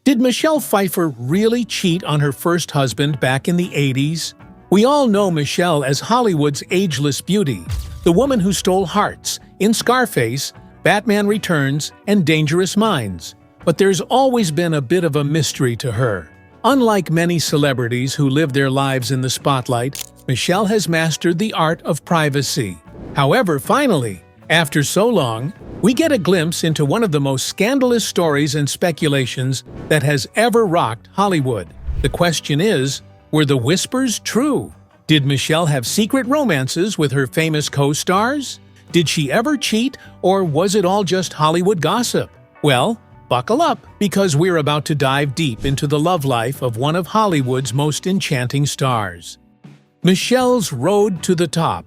Did Michelle Pfeiffer really cheat on her first husband back in the 80s? We all know Michelle as Hollywood's ageless beauty, the woman who stole hearts in Scarface, Batman Returns, and Dangerous Minds. But there's always been a bit of a mystery to her. Unlike many celebrities who live their lives in the spotlight, Michelle has mastered the art of privacy. However, finally, after so long, we get a glimpse into one of the most scandalous stories and speculations that has ever rocked Hollywood. The question is, were the whispers true? Did Michelle have secret romances with her famous co-stars? Did she ever cheat, or was it all just Hollywood gossip? Well, buckle up, because we're about to dive deep into the love life of one of Hollywood's most enchanting stars. Michelle's road to the top.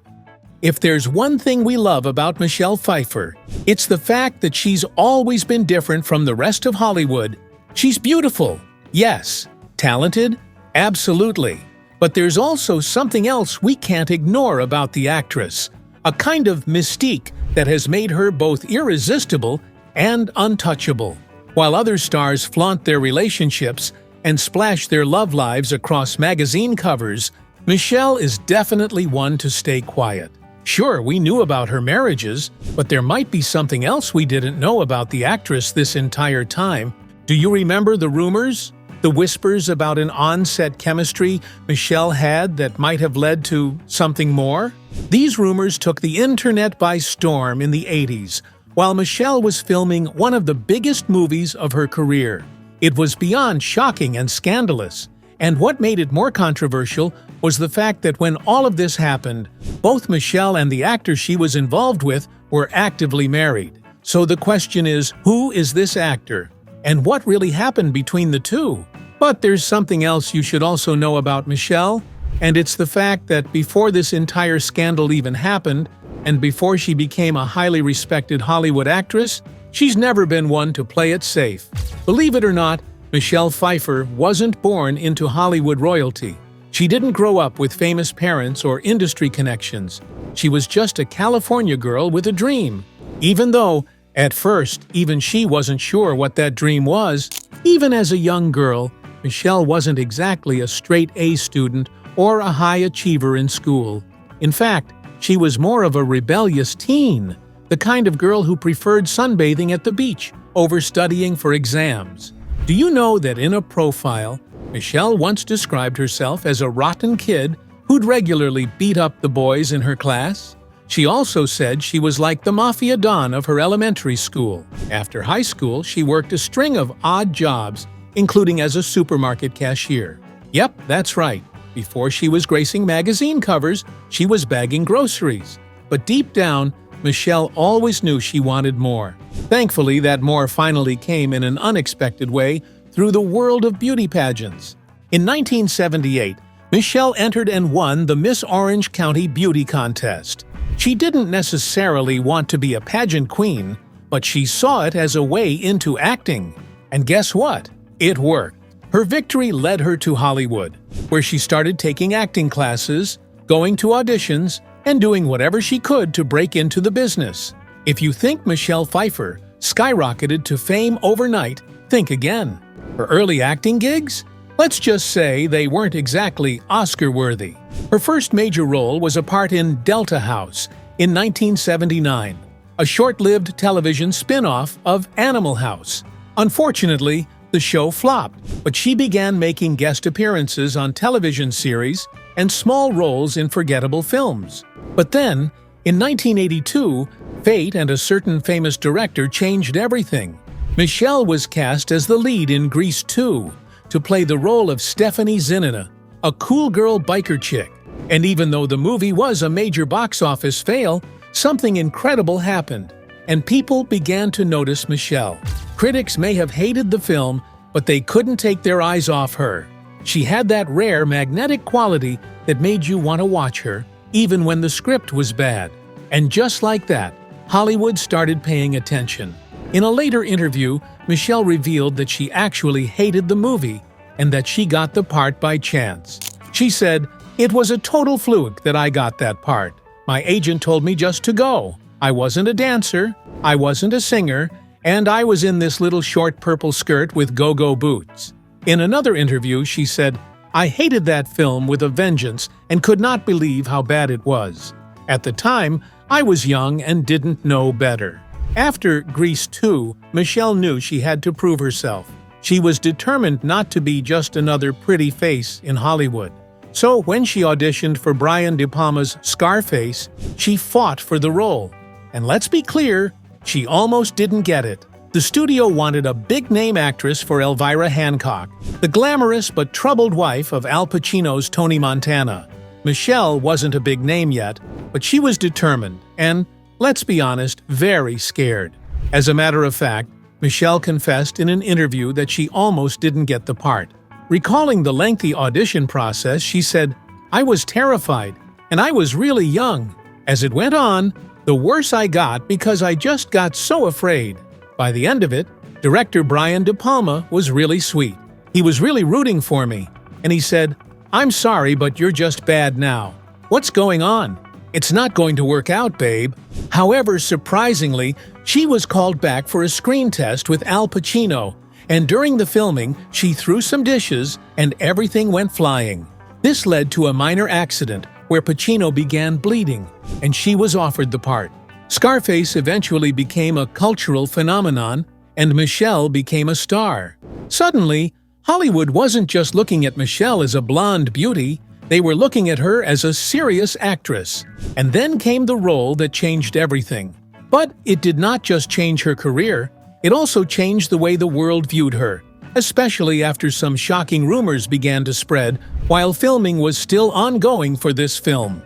If there's one thing we love about Michelle Pfeiffer, it's the fact that she's always been different from the rest of Hollywood. She's beautiful, yes. Talented, absolutely. But there's also something else we can't ignore about the actress, a kind of mystique that has made her both irresistible and untouchable. While other stars flaunt their relationships and splash their love lives across magazine covers, Michelle is definitely one to stay quiet. Sure, we knew about her marriages, but there might be something else we didn't know about the actress this entire time. Do you remember the rumors? The whispers about an on-set chemistry Michelle had that might have led to something more? These rumors took the internet by storm in the 80s, while Michelle was filming one of the biggest movies of her career. It was beyond shocking and scandalous. And what made it more controversial was the fact that when all of this happened, both Michelle and the actor she was involved with were actively married. So the question is, who is this actor? And what really happened between the two? But there's something else you should also know about Michelle, and it's the fact that before this entire scandal even happened, and before she became a highly respected Hollywood actress, she's never been one to play it safe. Believe it or not, Michelle Pfeiffer wasn't born into Hollywood royalty. She didn't grow up with famous parents or industry connections. She was just a California girl with a dream. Even though, at first, even she wasn't sure what that dream was. Even as a young girl, Michelle wasn't exactly a straight A student or a high achiever in school. In fact, she was more of a rebellious teen, the kind of girl who preferred sunbathing at the beach over studying for exams. Do you know that in a profile, Michelle once described herself as a rotten kid who'd regularly beat up the boys in her class? She also said she was like the mafia don of her elementary school. After high school, she worked a string of odd jobs, including as a supermarket cashier. Yep, that's right. Before she was gracing magazine covers, she was bagging groceries. But deep down, Michelle always knew she wanted more. Thankfully, that more finally came in an unexpected way through the world of beauty pageants. In 1978, Michelle entered and won the Miss Orange County Beauty Contest. She didn't necessarily want to be a pageant queen, but she saw it as a way into acting. And guess what? It worked. Her victory led her to Hollywood, where she started taking acting classes, going to auditions, and doing whatever she could to break into the business. If you think Michelle Pfeiffer skyrocketed to fame overnight, think again. Her early acting gigs? Let's just say they weren't exactly Oscar-worthy. Her first major role was a part in Delta House in 1979, a short-lived television spin-off of Animal House. Unfortunately, the show flopped, but she began making guest appearances on television series and small roles in forgettable films. But then, in 1982, fate and a certain famous director changed everything. Michelle was cast as the lead in Grease 2 to play the role of Stephanie Zinina, a cool girl biker chick. And even though the movie was a major box office fail, something incredible happened, and people began to notice Michelle. Critics may have hated the film, but they couldn't take their eyes off her. She had that rare magnetic quality that made you want to watch her, even when the script was bad. And just like that, Hollywood started paying attention. In a later interview, Michelle revealed that she actually hated the movie and that she got the part by chance. She said, "It was a total fluke that I got that part. My agent told me just to go. I wasn't a dancer, I wasn't a singer, and I was in this little short purple skirt with go-go boots." In another interview, she said, "I hated that film with a vengeance and could not believe how bad it was. At the time, I was young and didn't know better." After Grease 2, Michelle knew she had to prove herself. She was determined not to be just another pretty face in Hollywood. So when she auditioned for Brian De Palma's Scarface, she fought for the role. And let's be clear, she almost didn't get it. The studio wanted a big-name actress for Elvira Hancock, the glamorous but troubled wife of Al Pacino's Tony Montana. Michelle wasn't a big name yet, but she was determined and, let's be honest, very scared. As a matter of fact, Michelle confessed in an interview that she almost didn't get the part. Recalling the lengthy audition process, she said, "I was terrified, and I was really young. As it went on, the worse I got because I just got so afraid." By the end of it, director Brian De Palma was really sweet. He was really rooting for me, and he said, "I'm sorry, but you're just bad now. What's going on? It's not going to work out, babe." However, surprisingly, she was called back for a screen test with Al Pacino, and during the filming, she threw some dishes and everything went flying. This led to a minor accident where Pacino began bleeding, and she was offered the part. Scarface eventually became a cultural phenomenon, and Michelle became a star. Suddenly, Hollywood wasn't just looking at Michelle as a blonde beauty, they were looking at her as a serious actress. And then came the role that changed everything. But it did not just change her career, it also changed the way the world viewed her, especially after some shocking rumors began to spread while filming was still ongoing for this film.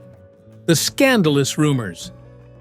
The scandalous rumors.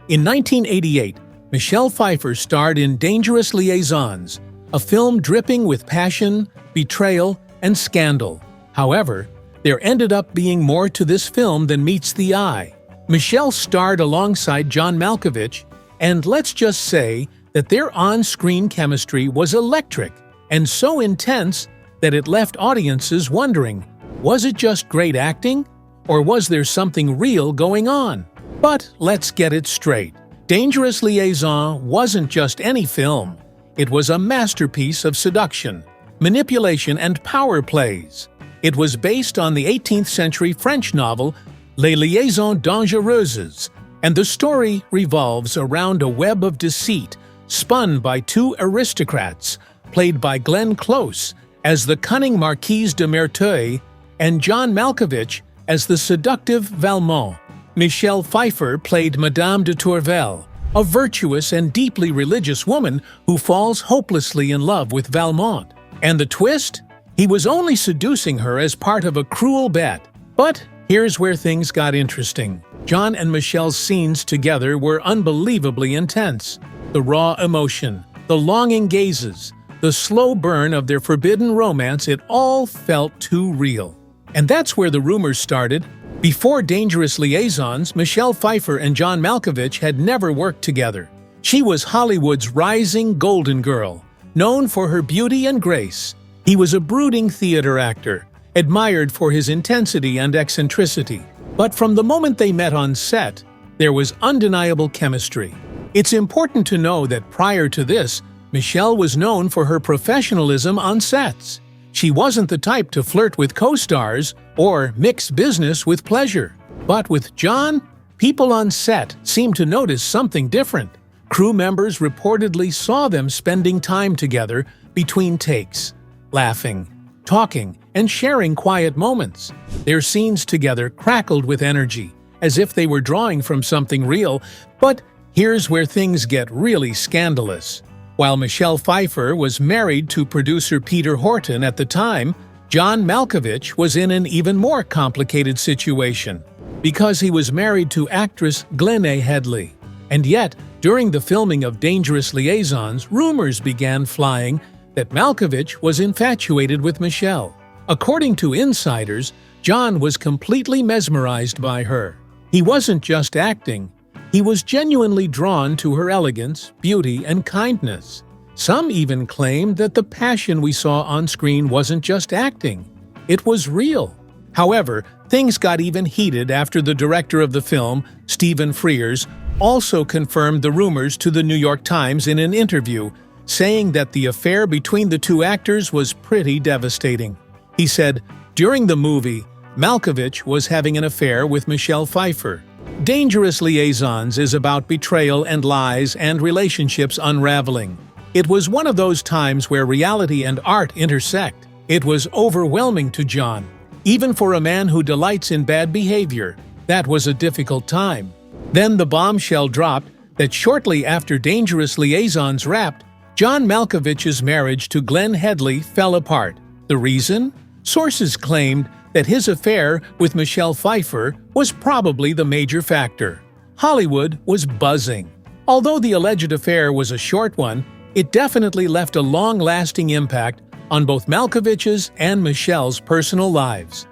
In 1988, Michelle Pfeiffer starred in Dangerous Liaisons, a film dripping with passion, betrayal, and scandal. However, there ended up being more to this film than meets the eye. Michelle starred alongside John Malkovich, and let's just say that their on-screen chemistry was electric and so intense that it left audiences wondering, was it just great acting? Or was there something real going on? But let's get it straight. Dangerous Liaison wasn't just any film. It was a masterpiece of seduction, manipulation, and power plays. It was based on the 18th century French novel Les Liaisons Dangereuses, and the story revolves around a web of deceit spun by two aristocrats, played by Glenn Close as the cunning Marquise de Merteuil and John Malkovich as the seductive Valmont. Michelle Pfeiffer played Madame de Tourvel, a virtuous and deeply religious woman who falls hopelessly in love with Valmont. And the twist? He was only seducing her as part of a cruel bet. But here's where things got interesting. John and Michelle's scenes together were unbelievably intense. The raw emotion, the longing gazes, the slow burn of their forbidden romance, it all felt too real. And that's where the rumors started. Before Dangerous Liaisons, Michelle Pfeiffer and John Malkovich had never worked together. She was Hollywood's rising golden girl, known for her beauty and grace. He was a brooding theater actor, admired for his intensity and eccentricity. But from the moment they met on set, there was undeniable chemistry. It's important to know that prior to this, Michelle was known for her professionalism on sets. She wasn't the type to flirt with co-stars or mix business with pleasure. But with John, people on set seemed to notice something different. Crew members reportedly saw them spending time together between takes, laughing, talking, and sharing quiet moments. Their scenes together crackled with energy, as if they were drawing from something real. But here's where things get really scandalous. While Michelle Pfeiffer was married to producer Peter Horton at the time, John Malkovich was in an even more complicated situation, because he was married to actress Glenée Headley. And yet, during the filming of Dangerous Liaisons, rumors began flying that Malkovich was infatuated with Michelle. According to insiders, John was completely mesmerized by her. He wasn't just acting. He was genuinely drawn to her elegance, beauty, and kindness. Some even claimed that the passion we saw on screen wasn't just acting. It was real. However, things got even heated after the director of the film, Stephen Frears, also confirmed the rumors to the New York Times in an interview, saying that the affair between the two actors was pretty devastating. He said, "During the movie, Malkovich was having an affair with Michelle Pfeiffer. Dangerous Liaisons is about betrayal and lies and relationships unraveling. It was one of those times where reality and art intersect. It was overwhelming to John. Even for a man who delights in bad behavior, that was a difficult time." Then the bombshell dropped that shortly after Dangerous Liaisons wrapped, John Malkovich's marriage to Glenn Headley fell apart. The reason? Sources claimed that his affair with Michelle Pfeiffer was probably the major factor. Hollywood was buzzing. Although the alleged affair was a short one, it definitely left a long-lasting impact on both Malkovich's and Michelle's personal lives.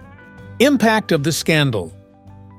Impact of the scandal.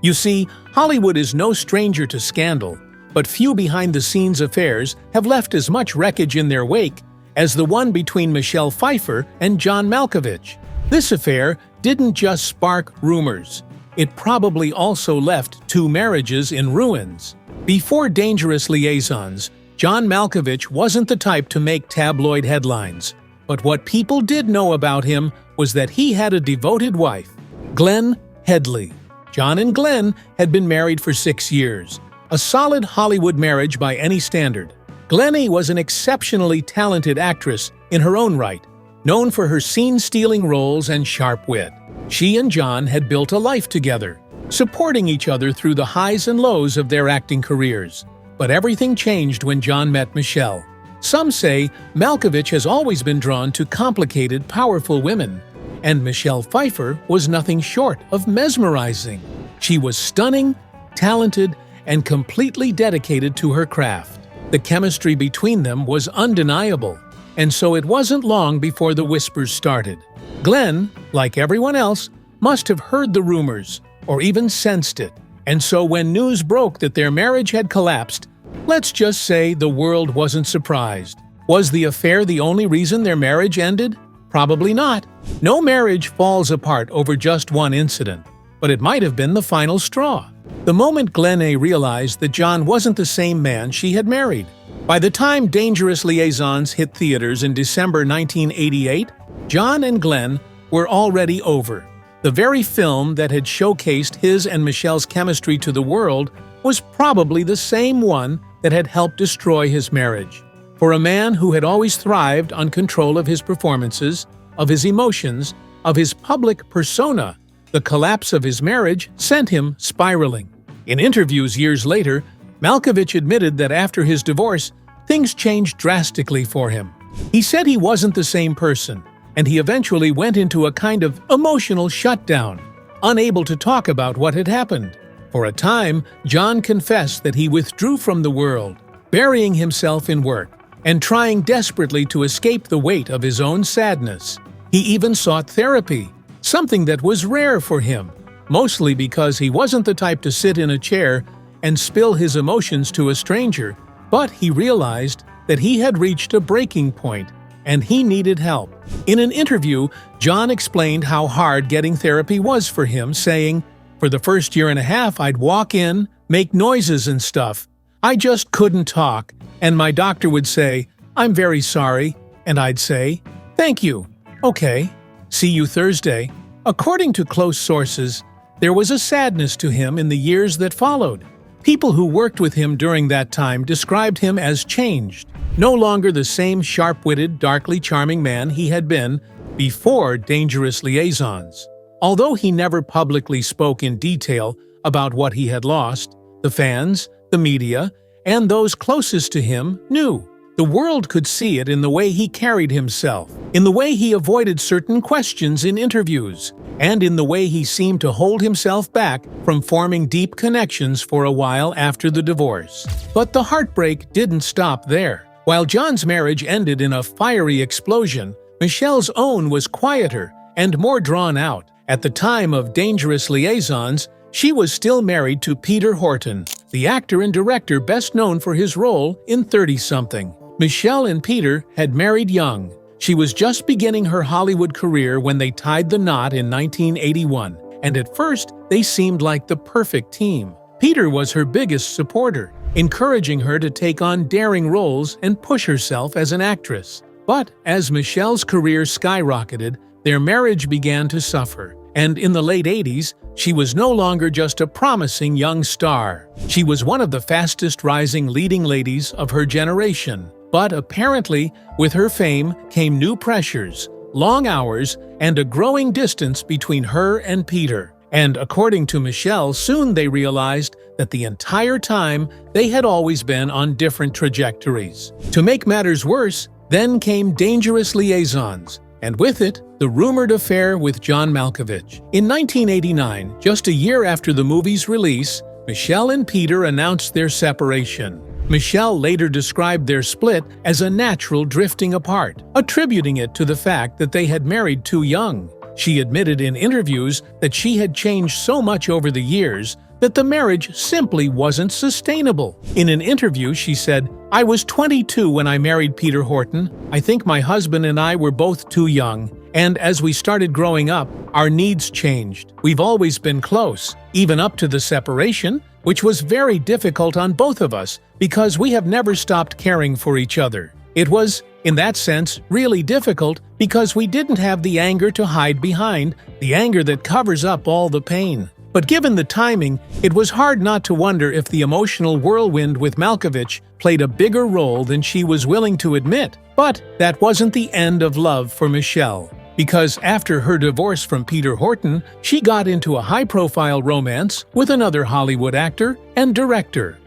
You see, Hollywood is no stranger to scandal, but few behind-the-scenes affairs have left as much wreckage in their wake as the one between Michelle Pfeiffer and John Malkovich. This affair didn't just spark rumors. It probably also left two marriages in ruins. Before Dangerous Liaisons, John Malkovich wasn't the type to make tabloid headlines. But what people did know about him was that he had a devoted wife, Glenn Headley. John and Glenn had been married for 6 years, a solid Hollywood marriage by any standard. Glennie was an exceptionally talented actress in her own right, known for her scene-stealing roles and sharp wit. She and John had built a life together, supporting each other through the highs and lows of their acting careers. But everything changed when John met Michelle. Some say Malkovich has always been drawn to complicated, powerful women, and Michelle Pfeiffer was nothing short of mesmerizing. She was stunning, talented, and completely dedicated to her craft. The chemistry between them was undeniable, and so it wasn't long before the whispers started. Glenn, like everyone else, must have heard the rumors, or even sensed it. And so when news broke that their marriage had collapsed, let's just say the world wasn't surprised. Was the affair the only reason their marriage ended? Probably not. No marriage falls apart over just one incident, but it might have been the final straw. The moment Glennie realized that John wasn't the same man she had married. By the time Dangerous Liaisons hit theaters in December 1988, John and Glenn were already over. The very film that had showcased his and Michelle's chemistry to the world was probably the same one that had helped destroy his marriage. For a man who had always thrived on control of his performances, of his emotions, of his public persona, the collapse of his marriage sent him spiraling. In interviews years later, Malkovich admitted that after his divorce, things changed drastically for him. He said he wasn't the same person, and he eventually went into a kind of emotional shutdown, unable to talk about what had happened. For a time, John confessed that he withdrew from the world, burying himself in work, and trying desperately to escape the weight of his own sadness. He even sought therapy, something that was rare for him, mostly because he wasn't the type to sit in a chair and spill his emotions to a stranger, but he realized that he had reached a breaking point and he needed help. In an interview, John explained how hard getting therapy was for him, saying, "For the first year and a half, I'd walk in, make noises and stuff. I just couldn't talk, and my doctor would say, 'I'm very sorry,' and I'd say, 'Thank you. Okay. See you Thursday.'" According to close sources, there was a sadness to him in the years that followed. People who worked with him during that time described him as changed, no longer the same sharp-witted, darkly charming man he had been before Dangerous Liaisons. Although he never publicly spoke in detail about what he had lost, the fans, the media, and those closest to him knew. The world could see it in the way he carried himself, in the way he avoided certain questions in interviews, and in the way he seemed to hold himself back from forming deep connections for a while after the divorce. But the heartbreak didn't stop there. While John's marriage ended in a fiery explosion, Michelle's own was quieter and more drawn out. At the time of Dangerous Liaisons, she was still married to Peter Horton, the actor and director best known for his role in 30-something. Michelle and Peter had married young. She was just beginning her Hollywood career when they tied the knot in 1981, and at first they seemed like the perfect team. Peter was her biggest supporter. encouraging her to take on daring roles and push herself as an actress. But as Michelle's career skyrocketed, their marriage began to suffer, and in the late 80s, she was no longer just a promising young star. She was one of the fastest-rising leading ladies of her generation. But apparently, with her fame came new pressures, long hours, and a growing distance between her and Peter. And according to Michelle, soon they realized that the entire time they had always been on different trajectories. To make matters worse, then came Dangerous Liaisons, and with it, the rumored affair with John Malkovich. In 1989, just a year after the movie's release, Michelle and Peter announced their separation. Michelle later described their split as a natural drifting apart, attributing it to the fact that they had married too young. She admitted in interviews that she had changed so much over the years that the marriage simply wasn't sustainable. In an interview, she said, "I was 22 when I married Peter Horton. I think my husband and I were both too young. And as we started growing up, our needs changed. We've always been close, even up to the separation, which was very difficult on both of us because we have never stopped caring for each other. It was, in that sense, really difficult because we didn't have the anger to hide behind, the anger that covers up all the pain. But given the timing, it was hard not to wonder if the emotional whirlwind with Malkovich played a bigger role than she was willing to admit. But that wasn't the end of love for Michelle, because after her divorce from Peter Horton, she got into a high-profile romance with another Hollywood actor and director.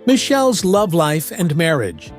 Michelle's love life and marriage.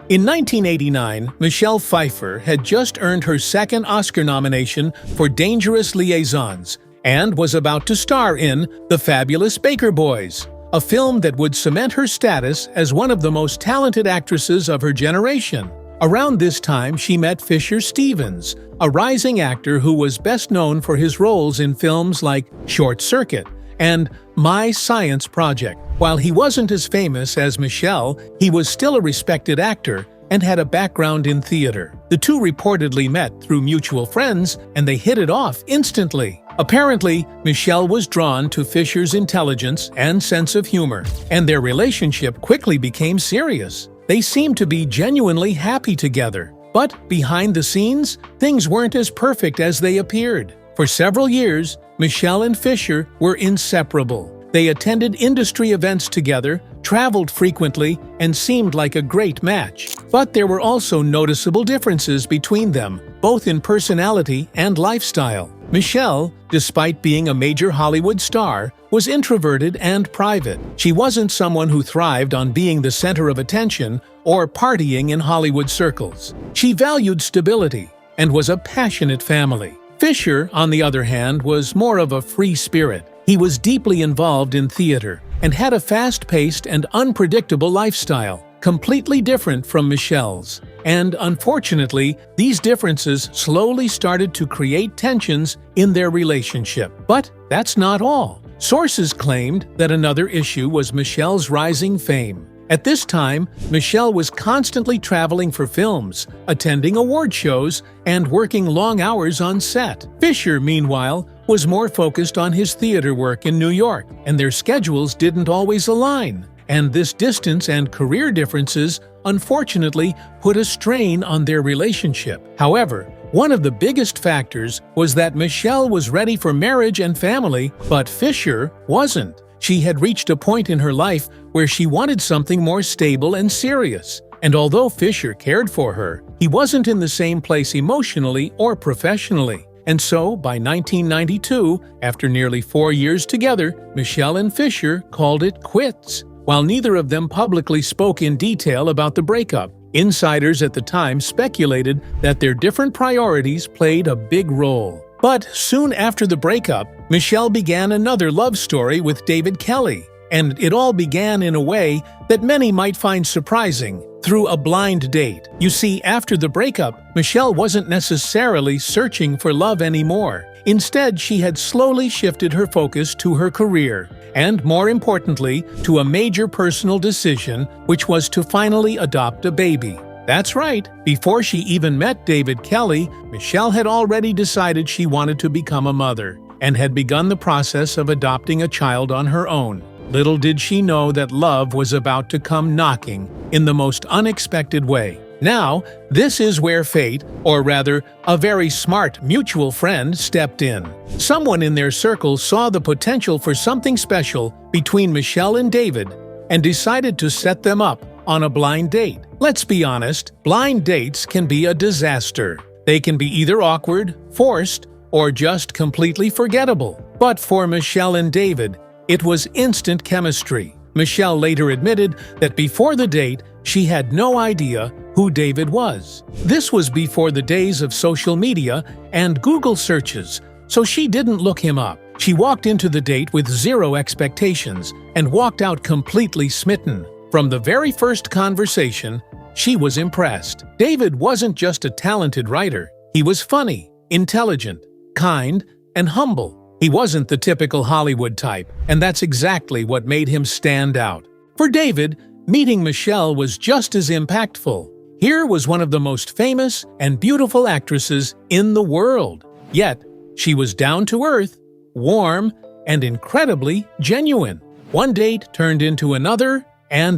In 1989, Michelle Pfeiffer had just earned her second Oscar nomination for Dangerous Liaisons and was about to star in The Fabulous Baker Boys, a film that would cement her status as one of the most talented actresses of her generation. Around this time, she met Fisher Stevens, a rising actor who was best known for his roles in films like Short Circuit and My Science Project. While he wasn't as famous as Michelle, he was still a respected actor and had a background in theater. The two reportedly met through mutual friends, and they hit it off instantly. Apparently, Michelle was drawn to Fisher's intelligence and sense of humor, and their relationship quickly became serious. They seemed to be genuinely happy together. But behind the scenes, things weren't as perfect as they appeared. For several years, Michelle and Fisher were inseparable. They attended industry events together, traveled frequently, and seemed like a great match. But there were also noticeable differences between them, both in personality and lifestyle. Michelle, despite being a major Hollywood star, was introverted and private. She wasn't someone who thrived on being the center of attention or partying in Hollywood circles. She valued stability and was a passionate family. Fisher, on the other hand, was more of a free spirit. He was deeply involved in theater and had a fast-paced and unpredictable lifestyle, completely different from Michelle's. And unfortunately, these differences slowly started to create tensions in their relationship. But that's not all. Sources claimed that another issue was Michelle's rising fame. At this time, Michelle was constantly traveling for films, attending award shows, and working long hours on set. Fisher, meanwhile, was more focused on his theater work in New York, and their schedules didn't always align. And this distance and career differences, unfortunately, put a strain on their relationship. However, one of the biggest factors was that Michelle was ready for marriage and family, but Fisher wasn't. She had reached a point in her life where she wanted something more stable and serious. And although Fisher cared for her, he wasn't in the same place emotionally or professionally. And so, by 1992, after nearly 4 years together, Michelle and Fisher called it quits. While neither of them publicly spoke in detail about the breakup, insiders at the time speculated that their different priorities played a big role. But soon after the breakup, Michelle began another love story with David Kelley, and it all began in a way that many might find surprising, through a blind date. You see, after the breakup, Michelle wasn't necessarily searching for love anymore. Instead, she had slowly shifted her focus to her career, and more importantly, to a major personal decision, which was to finally adopt a baby. That's right, before she even met David Kelley, Michelle had already decided she wanted to become a mother, and had begun the process of adopting a child on her own. Little did she know that love was about to come knocking in the most unexpected way. Now, this is where fate, or rather, a very smart mutual friend, stepped in. Someone in their circle saw the potential for something special between Michelle and David and decided to set them up on a blind date. Let's be honest, blind dates can be a disaster. They can be either awkward, forced, or just completely forgettable. But for Michelle and David, it was instant chemistry. Michelle later admitted that before the date, she had no idea who David was. This was before the days of social media and Google searches, so she didn't look him up. She walked into the date with zero expectations and walked out completely smitten. From the very first conversation, she was impressed. David wasn't just a talented writer. He was funny, intelligent, kind, and humble. He wasn't the typical Hollywood type, and that's exactly what made him stand out. For David, meeting Michelle was just as impactful. Here was one of the most famous and beautiful actresses in the world. Yet, she was down to earth, warm, and incredibly genuine. One date turned into another, and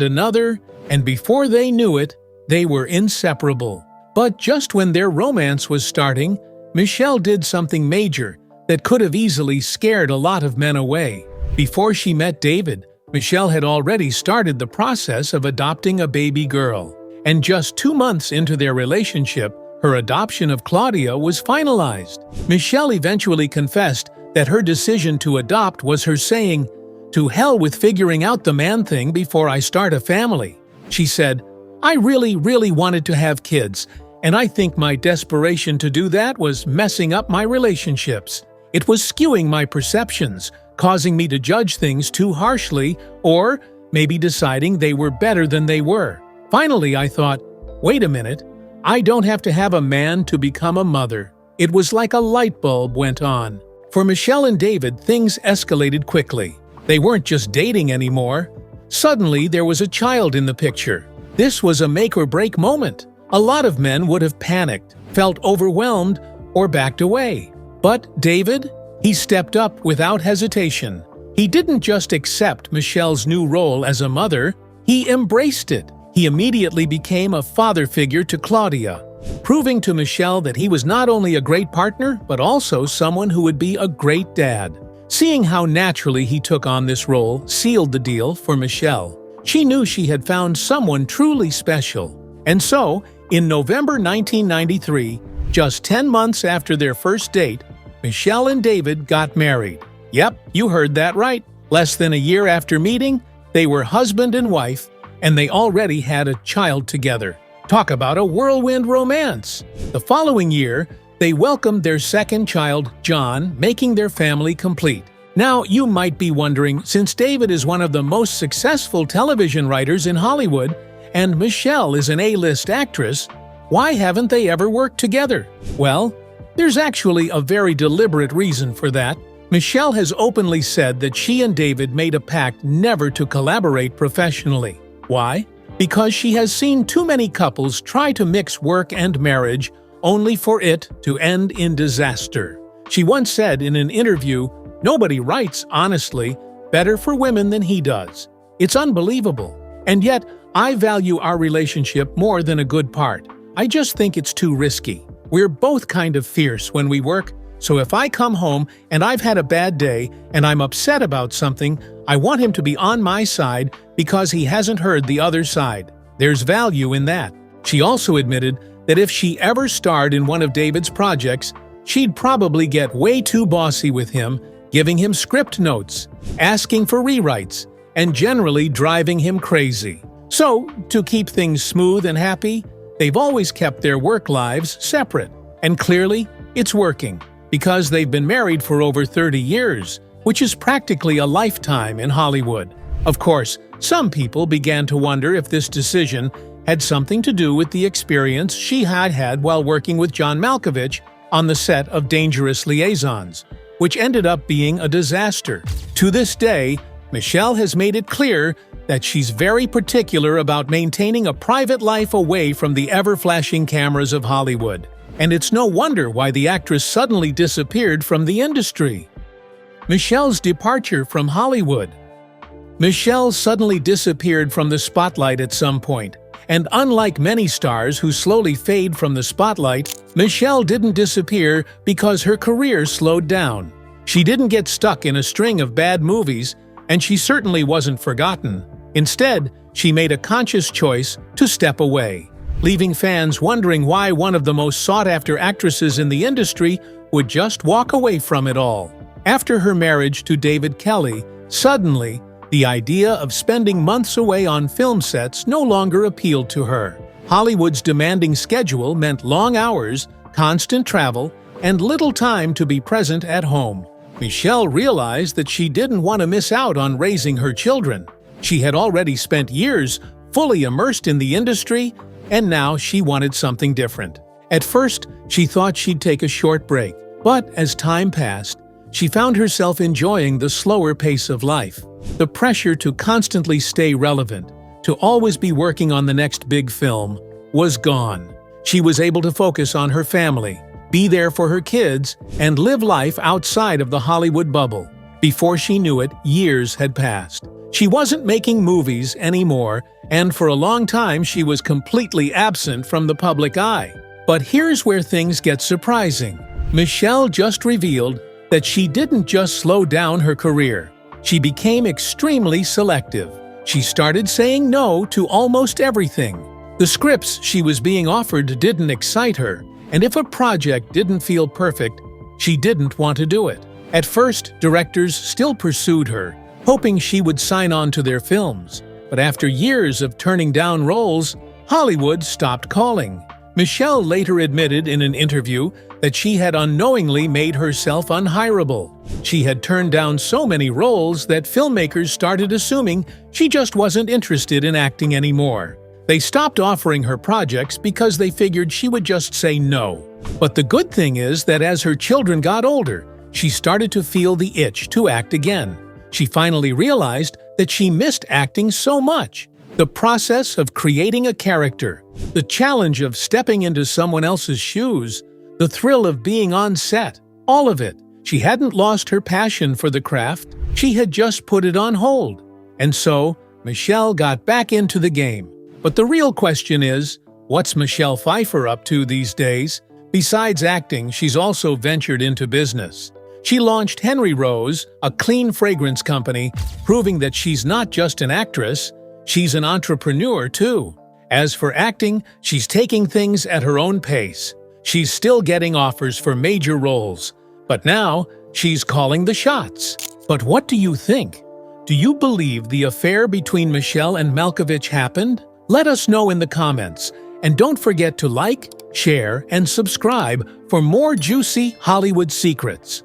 before they knew it, they were inseparable. But just when their romance was starting, Michelle did something major that could have easily scared a lot of men away. Before she met David, Michelle had already started the process of adopting a baby girl. And just 2 months into their relationship, her adoption of Claudia was finalized. Michelle eventually confessed that her decision to adopt was her saying, "To hell with figuring out the man thing before I start a family." She said, "I really wanted to have kids, and I think my desperation to do that was messing up my relationships. It was skewing my perceptions, causing me to judge things too harshly, or maybe deciding they were better than they were. Finally, I thought, wait a minute, I don't have to have a man to become a mother." It was like a light bulb went on. For Michelle and David, things escalated quickly. They weren't just dating anymore. Suddenly, there was a child in the picture. This was a make-or-break moment. A lot of men would have panicked, felt overwhelmed, or backed away. But David, he stepped up without hesitation. He didn't just accept Michelle's new role as a mother, he embraced it. He immediately became a father figure to Claudia, proving to Michelle that he was not only a great partner, but also someone who would be a great dad. Seeing how naturally he took on this role sealed the deal for Michelle. She knew she had found someone truly special. And so, in November 1993, just 10 months after their first date, Michelle and David got married. Yep, you heard that right. Less than a year after meeting, they were husband and wife, and they already had a child together. Talk about a whirlwind romance! The following year, they welcomed their second child, John, making their family complete. Now, you might be wondering, since David is one of the most successful television writers in Hollywood, and Michelle is an A-list actress, why haven't they ever worked together? Well, there's actually a very deliberate reason for that. Michelle has openly said that she and David made a pact never to collaborate professionally. Why? Because she has seen too many couples try to mix work and marriage only for it to end in disaster. She once said in an interview, "Nobody writes, honestly, better for women than he does. It's unbelievable. And yet, I value our relationship more than a good part. I just think it's too risky. We're both kind of fierce when we work, so if I come home and I've had a bad day and I'm upset about something, I want him to be on my side because he hasn't heard the other side. There's value in that." She also admitted that if she ever starred in one of David's projects, she'd probably get way too bossy with him, giving him script notes, asking for rewrites, and generally driving him crazy. So, to keep things smooth and happy, they've always kept their work lives separate. And clearly, it's working, because they've been married for over 30 years, which is practically a lifetime in Hollywood. Of course, some people began to wonder if this decision had something to do with the experience she had had while working with John Malkovich on the set of Dangerous Liaisons, which ended up being a disaster. To this day, Michelle has made it clear that she's very particular about maintaining a private life away from the ever-flashing cameras of Hollywood. And it's no wonder why the actress suddenly disappeared from the industry. Michelle's departure from Hollywood. Michelle suddenly disappeared from the spotlight at some point. And unlike many stars who slowly fade from the spotlight, Michelle didn't disappear because her career slowed down. She didn't get stuck in a string of bad movies, and she certainly wasn't forgotten. Instead, she made a conscious choice to step away, leaving fans wondering why one of the most sought-after actresses in the industry would just walk away from it all. After her marriage to David Kelley, suddenly, the idea of spending months away on film sets no longer appealed to her. Hollywood's demanding schedule meant long hours, constant travel, and little time to be present at home. Michelle realized that she didn't want to miss out on raising her children. She had already spent years fully immersed in the industry, and now she wanted something different. At first, she thought she'd take a short break, but as time passed, she found herself enjoying the slower pace of life. The pressure to constantly stay relevant, to always be working on the next big film, was gone. She was able to focus on her family, be there for her kids, and live life outside of the Hollywood bubble. Before she knew it, years had passed. She wasn't making movies anymore, and for a long time she was completely absent from the public eye. But here's where things get surprising. Michelle just revealed that she didn't just slow down her career. She became extremely selective. She started saying no to almost everything. The scripts she was being offered didn't excite her, and if a project didn't feel perfect, she didn't want to do it. At first, directors still pursued her, hoping she would sign on to their films. But after years of turning down roles, Hollywood stopped calling. Michelle later admitted in an interview that she had unknowingly made herself unhireable. She had turned down so many roles that filmmakers started assuming she just wasn't interested in acting anymore. They stopped offering her projects because they figured she would just say no. But the good thing is that as her children got older, she started to feel the itch to act again. She finally realized that she missed acting so much. The process of creating a character, the challenge of stepping into someone else's shoes, the thrill of being on set, all of it. She hadn't lost her passion for the craft, she had just put it on hold. And so, Michelle got back into the game. But the real question is, what's Michelle Pfeiffer up to these days? Besides acting, she's also ventured into business. She launched Henry Rose, a clean fragrance company, proving that she's not just an actress, she's an entrepreneur too. As for acting, she's taking things at her own pace. She's still getting offers for major roles, but now she's calling the shots. But what do you think? Do you believe the affair between Michelle and Malkovich happened? Let us know in the comments, and don't forget to like, share, and subscribe for more juicy Hollywood secrets.